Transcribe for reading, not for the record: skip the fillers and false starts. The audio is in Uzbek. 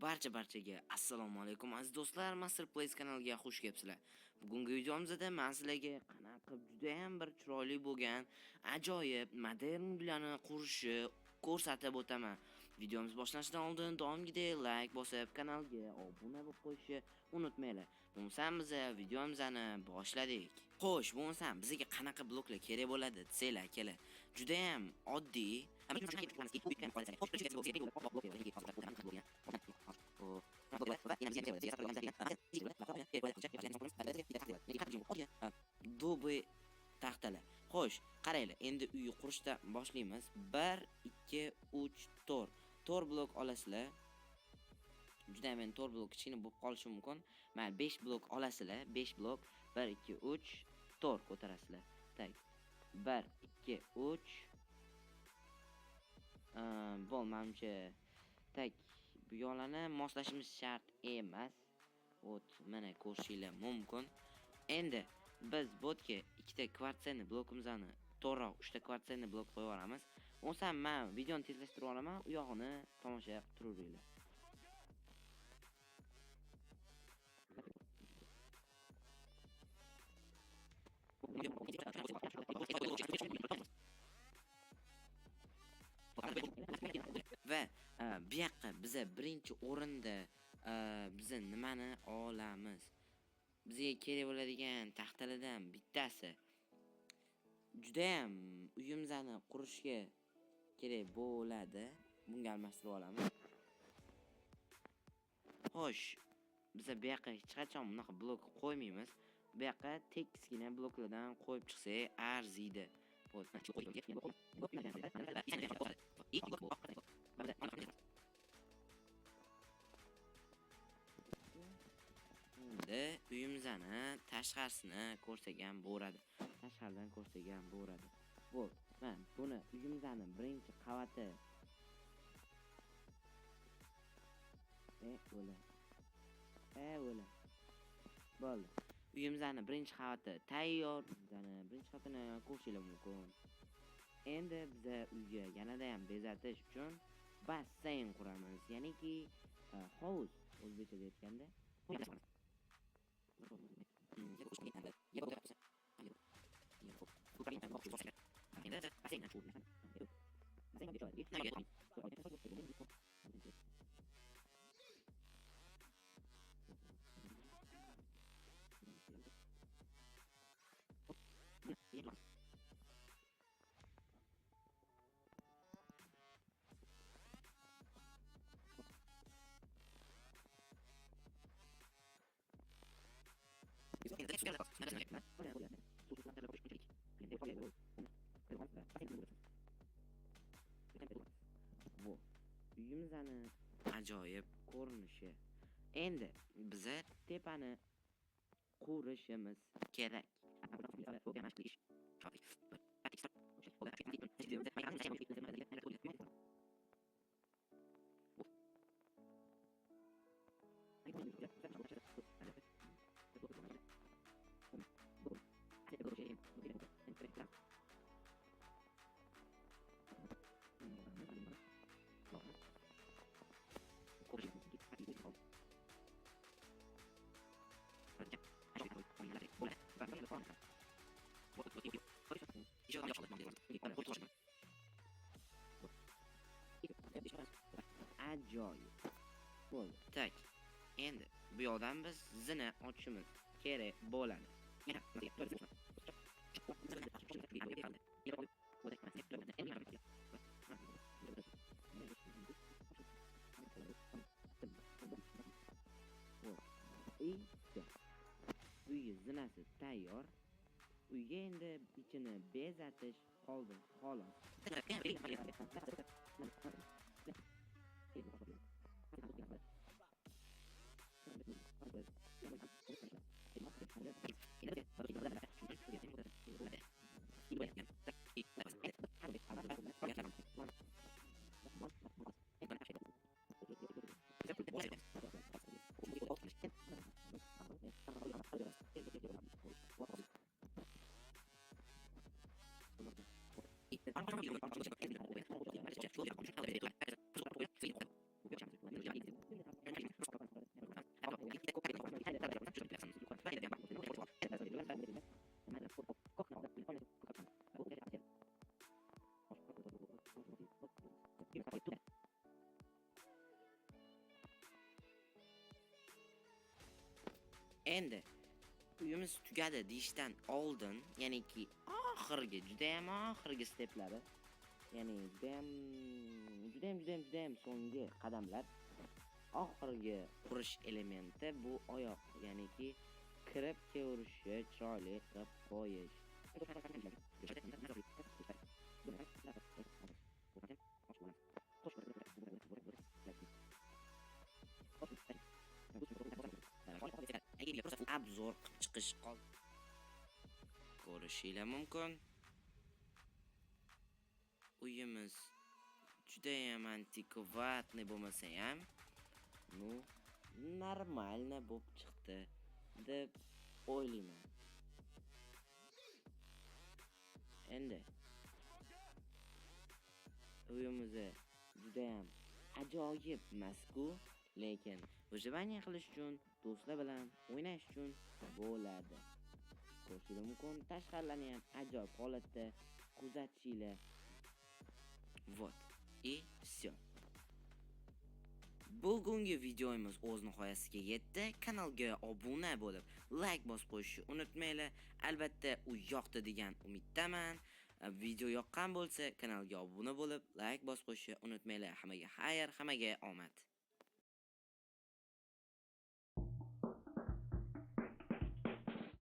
Barchaga assalomu alaykum aziz do'stlar, Master Place kanaliga xush kelibsizlar. Bugungi videomizda men sizlarga qanaqa juda ham bir chiroyli bo'lgan ajoyib modern uylarni qurishni ko'rsatib o'taman. Videomiz boshlanishdan oldin doimgidek like bosib, kanalga obuna bo'lib qo'yishni unutmanglar. Bo'lmasam biz videomizni boshladik. Xo'sh, bo'lmasam bizga qanaqa bloklar kerak bo'ladi desanglar, kelar. Juda ham oddiy Do'bi taxtalar. Xo'sh, qaranglar, endi uyni qurishdan boshlaymiz. 1 2 3 4. 4 blok olasizlar. Juda ham men 4 blok kichkina bo'lib qolishi mumkin. Mana 5 blok olasizlar. 5 blok 1 2 3 4 ko'tarasizlar. Tak. 1 2 3 bo'lmamcha. Tak, bu yo'lani moslashimiz shart emas. Ot, mana ko'rishinglar mumkin. Endi biz botga ikkita kvartserni blokimizni to'g'ri 3 ta kvartserni blok qo'yib yuboramiz. O'sam men videoni tezlashtirib olaman, u yog'ini tomosha qilib turaveringlar. Va bu yoqqa biz birinchi o'rinda biz nimani olamiz? Bizga kerak bo'ladigan taxtalardan bittasi juda ham uyimizni qurishga kerak bo'ladi. Bunga almashtirib olamiz. Xo'sh, biz bu yoqqa hech qachon bunaqa blok qo'ymaymiz. Bu yoqqa tekisgina bloklardan qo'yib chiqsak arziydi. Endi uyimizni tashqarisini ko'rsak ham bo'ladi. Tashqaridan ko'rsak ham bo'ladi. Bu, men buni uyimizni birinchi qavati o'la. Bo'ldi. Uyimizni birinchi qavati tayyor. Birinchi qavatini ko'rishingiz mumkin. Endi biz uyga yanada ham bezatish uchun basseyn quramiz. Ya'niki hovuz o'zbekchada aytganda. Bu uyimizni ajoyib ko'rinishi. Endi biz tepani qurishimiz kerak. Ajoyib. Bo'ldi. Tak. Endi bu yoqdan biz zina ochishimiz kerak bo'ladi. Uy zinasi tayyor. Uyga endi ichini bezatish qoldi, xolos. Endi uyimiz tugadi deyishdan oldin, ya'niki oxirgi, juda ham oxirgi steplari, ya'ni juda ham so'nggi qadamlar. Oxirgi qurish elementi bu oyoq, ya'niki kirib kevurishi, chiroyli qilib qo'yish. Obzor qilib chiqish ko'rishinglar mumkin. Uyimiz juda ham antikvatniy bo'lmasa ham, normalniy bo'lib chiqdi deb o'ylayman. Endi uyimiz juda ham ajoyib emas-ku, lekin выживание qilish uchun, do'stlar bilan o'ynash uchun bo'ladi. Ko'rishinglar mumkin, tashqarilarni ham ajoyib holatda kuzatishinglar. Вот. И всё. Bugungi videomiz o'z nihoyasiga yetdi. Kanalga obuna bo'lib, like bosib qo'yishni unutmanglar. Albatta, u yoqdi degan umiddaman. Video yoqqan bo'lsa, kanalga obuna bo'lib, like bosib qo'yishni unutmanglar. Hammaga xayr, hammaga omad.